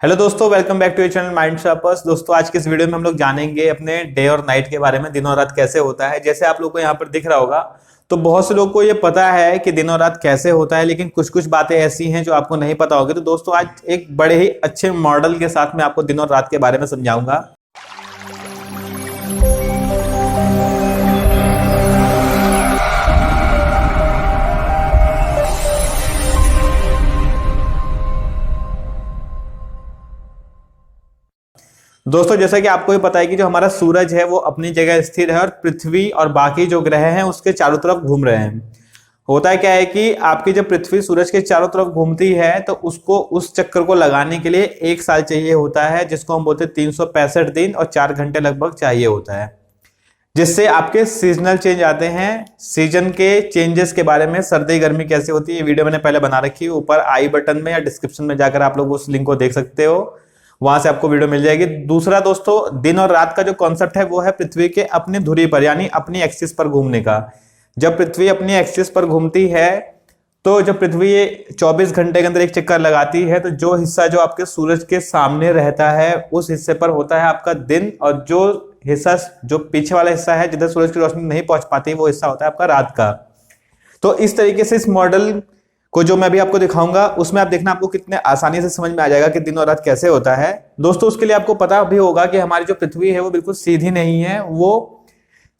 Hello दोस्तों, welcome back to your channel mind sharpers. दोस्तों, आज के इस वीडियो में हम लोग जानेंगे अपने डे और नाइट के बारे में, दिन और रात कैसे होता है। जैसे आप लोग को यहाँ पर दिख रहा होगा, तो बहुत से लोग को ये पता है कि दिन और रात कैसे होता है, लेकिन कुछ कुछ बातें ऐसी हैं जो आपको नहीं पता होगी। तो दोस्तों, आज एक बड़े ही अच्छे मॉडल के साथ मैं आपको दिन और रात के बारे में समझाऊंगा। दोस्तों, जैसा कि आपको भी पता है कि जो हमारा सूरज है वो अपनी जगह स्थिर है और पृथ्वी और बाकी जो ग्रह हैं उसके चारों तरफ घूम रहे हैं। होता है क्या है कि आपकी जब पृथ्वी सूरज के चारों तरफ घूमती है तो उसको उस चक्कर को लगाने के लिए 1 साल चाहिए होता है, जिसको हम बोलते हैं 365 दिन और 4 घंटे लगभग चाहिए होता है। जिससे आपके सीजनल चेंज आते हैं। सीजन के चेंजेस के बारे में, सर्दी गर्मी कैसे होती है, वीडियो मैंने पहले बना रखी है। ऊपर आई बटन में या डिस्क्रिप्शन में जाकर आप लोग उस लिंक को देख सकते हो, वहां से आपको वीडियो मिल जाएगी। दूसरा दोस्तों, दिन और रात का जो कॉन्सेप्ट है वो है पृथ्वी के अपनी धुरी पर, यानी अपनी एक्सिस पर घूमने का। जब पृथ्वी अपनी एक्सिस पर घूमती है तो जब पृथ्वी 24 घंटे के अंदर एक चक्कर लगाती है तो जो हिस्सा जो आपके सूरज के सामने रहता है उस हिस्से पर होता है आपका दिन, और जो हिस्सा, जो पीछे वाला हिस्सा है जिधर सूरज की रोशनी नहीं पहुंच पाती, वो हिस्सा होता है आपका रात का। तो इस तरीके से इस मॉडल को जो मैं अभी आपको दिखाऊंगा उसमें आप देखना आपको कितने आसानी से समझ में आ जाएगा कि दिन और रात कैसे होता है। दोस्तों, उसके लिए आपको पता भी होगा कि हमारी जो पृथ्वी है वो बिल्कुल सीधी नहीं है, वो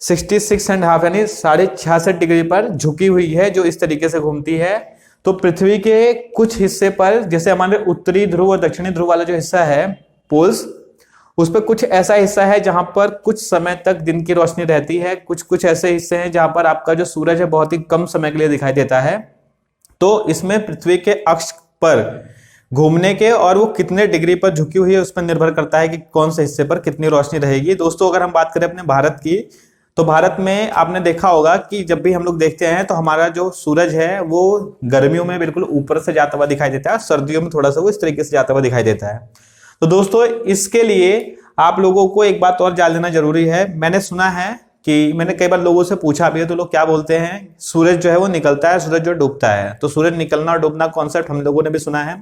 66.5 यानी 66.5 डिग्री पर झुकी हुई है, जो इस तरीके से घूमती है। तो पृथ्वी के कुछ हिस्से पर, जैसे हमारे उत्तरी ध्रुव और दक्षिणी ध्रुव वाला जो हिस्सा है, पोल्स, उस पर कुछ ऐसा हिस्सा है जहां पर कुछ समय तक दिन की रोशनी रहती है। कुछ कुछ ऐसे हिस्से हैं जहां पर आपका जो सूरज है बहुत ही कम समय के लिए दिखाई देता है। तो इसमें पृथ्वी के अक्ष पर घूमने के और वो कितने डिग्री पर झुकी हुई है उस पर निर्भर करता है कि कौन से हिस्से पर कितनी रोशनी रहेगी। दोस्तों, अगर हम बात करें अपने भारत की, तो भारत में आपने देखा होगा कि जब भी हम लोग देखते हैं तो हमारा जो सूरज है वो गर्मियों में बिल्कुल ऊपर से जाता हुआ दिखाई देता है, सर्दियों में थोड़ा सा वो इस तरीके से जाता हुआ दिखाई देता है। तो दोस्तों, इसके लिए आप लोगों को एक बात और जान लेना जरूरी है। मैंने सुना है कि मैंने कई बार लोगों से पूछा भी है, तो लोग क्या बोलते हैं, सूरज जो है वो निकलता है, सूरज जो डूबता है। तो सूरज निकलना और डूबना कॉन्सेप्ट हम लोगों ने भी सुना है,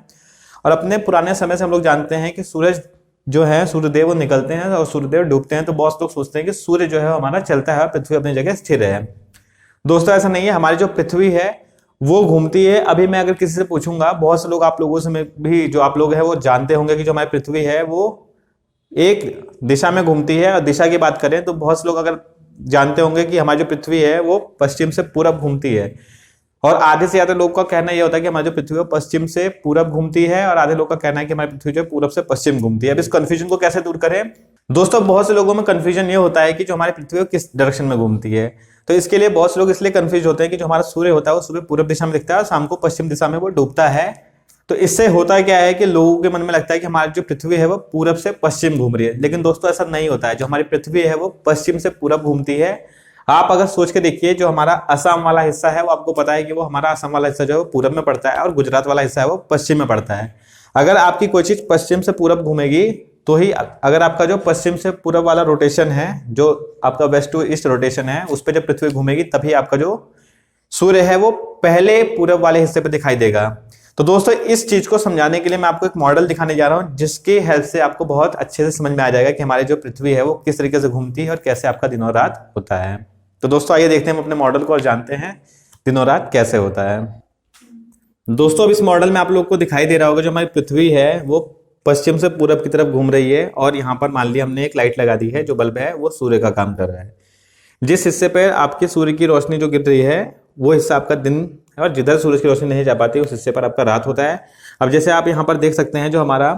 और अपने पुराने समय से हम लोग जानते हैं कि सूरज जो है, सूर्यदेव वो निकलते हैं और सूर्यदेव डूबते हैं। तो बहुत लोग सोचते हैं कि सूर्य जो है हमारा चलता है और पृथ्वी अपनी जगह स्थिर है। दोस्तों, ऐसा नहीं है। हमारी जो पृथ्वी है वो घूमती है। अभी मैं अगर किसी से पूछूंगा, बहुत से लोग, आप लोगों से भी जो आप लोग हैं वो जानते होंगे कि जो हमारी पृथ्वी है वो एक दिशा में घूमती है। और दिशा की बात करें तो बहुत से लोग अगर जानते होंगे कि हमारी जो पृथ्वी है वो पश्चिम से पूरब घूमती है, और आधे से ज्यादा लोग का कहना यह होता है कि हमारी जो पृथ्वी है पश्चिम से पूरब घूमती है, और आधे लोग का कहना है कि हमारी पृथ्वी जो है पूरब से पश्चिम घूमती है। अब इस कंफ्यूजन को कैसे दूर करें? दोस्तों, बहुत से लोगों में कंफ्यूजन ये होता है कि जो हमारी पृथ्वी है किस डायरेक्शन में घूमती है। तो इसके लिए बहुत से लोग इसलिए कंफ्यूज होते हैं कि जो हमारा सूर्य होता है वो सूर्य पूरब दिशा में दिखता है और शाम को पश्चिम दिशा में वो डूबता है। तो इससे होता क्या है कि लोगों के मन में लगता है कि हमारी जो पृथ्वी है वो पूरब से पश्चिम घूम रही है, लेकिन दोस्तों ऐसा नहीं होता है। जो हमारी पृथ्वी है वो पश्चिम से पूरब घूमती है। आप अगर सोच के देखिए, जो हमारा असम वाला हिस्सा है वो आपको पता है कि वो हमारा असम वाला हिस्सा जो है वो पूरब में पड़ता है, और गुजरात वाला हिस्सा है वो पश्चिम में पड़ता है। अगर आपकी कोई चीज पश्चिम से पूरब घूमेगी तो ही, अगर आपका जो पश्चिम से पूरब वाला रोटेशन है, जो आपका वेस्ट टू ईस्ट रोटेशन है, उस पर जब पृथ्वी घूमेगी तभी आपका जो सूर्य है वो पहले पूरब वाले हिस्से पर दिखाई देगा। तो दोस्तों, इस चीज को समझाने के लिए मैं आपको एक मॉडल दिखाने जा रहा हूं, जिसकी हेल्प से आपको बहुत अच्छे से समझ में आ जाएगा कि हमारी जो पृथ्वी है वो किस तरीके से घूमती है और कैसे आपका दिन और रात होता है। तो दोस्तों, आइए देखते हैं हम अपने मॉडल को और जानते हैं दिन और रात कैसे होता है। दोस्तों, अब इस मॉडल में आप लोग को दिखाई दे रहा होगा जो हमारी पृथ्वी है वो पश्चिम से पूरब की तरफ घूम रही है, और यहाँ पर मान लिया हमने एक लाइट लगा दी है, जो बल्ब है वो सूर्य का काम कर रहा है। जिस हिस्से पर आपके सूर्य की रोशनी जो गिर रही है वो हिस्सा आपका दिन है, और जिधर सूरज की रोशनी नहीं जा पाती उस हिस्से पर आपका रात होता है। अब जैसे आप यहाँ पर देख सकते हैं, जो हमारा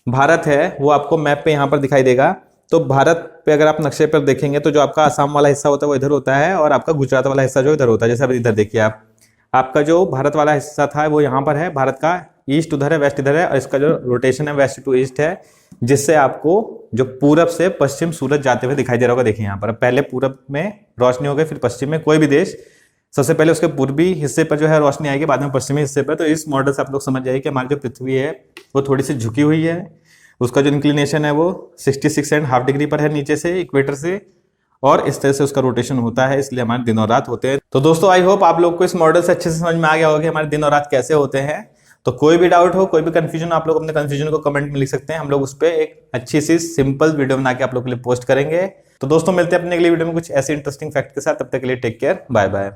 भारत है वो आपको मैप पे यहाँ पर दिखाई देगा। तो भारत पे अगर आप नक्शे पर देखेंगे तो जो आपका असम वाला हिस्सा होता है वो इधर होता है, और आपका गुजरात वाला हिस्सा जो इधर होता है। जैसे अब इधर देखिए आप, आपका जो भारत वाला हिस्सा था वो यहाँ पर है, भारत का ईस्ट उधर है, वेस्ट इधर है, और इसका जो रोटेशन है वेस्ट टू ईस्ट है, जिससे आपको जो पूरब से पश्चिम सूरज जाते हुए दिखाई दे रहा होगा। देखिए यहाँ पर पहले पूरब में रोशनी हो गई, फिर पश्चिम में। कोई भी देश सबसे पहले उसके पूर्वी हिस्से पर जो है रोशनी आएगी, बाद में पश्चिमी हिस्से पर। तो इस मॉडल से आप लोग समझ जाइए कि हमारी जो पृथ्वी है वो थोड़ी सी झुकी हुई है, उसका जो इंक्लिनेशन है वो 66.5 डिग्री पर है नीचे से, इक्वेटर से, और इस तरह से उसका रोटेशन होता है, इसलिए हमारे दिन और रात होते हैं। तो दोस्तों, आई होप आप लोग को इस मॉडल से अच्छे से समझ में आ गया होगा कि हमारे दिन और रात कैसे होते हैं। तो कोई भी डाउट हो, कोई भी कंफ्यूजन, आप लोग अपने कंफ्यूजन को कमेंट में लिख सकते हैं। हम लोग उस पर एक अच्छी सी सिंपल वीडियो बना के आप लोग के लिए पोस्ट करेंगे। तो दोस्तों मिलते हैं अपने अगली वीडियो में कुछ ऐसे इंटरेस्टिंग फैक्ट के साथ। तब तक के लिए टेक केयर, बाय बाय।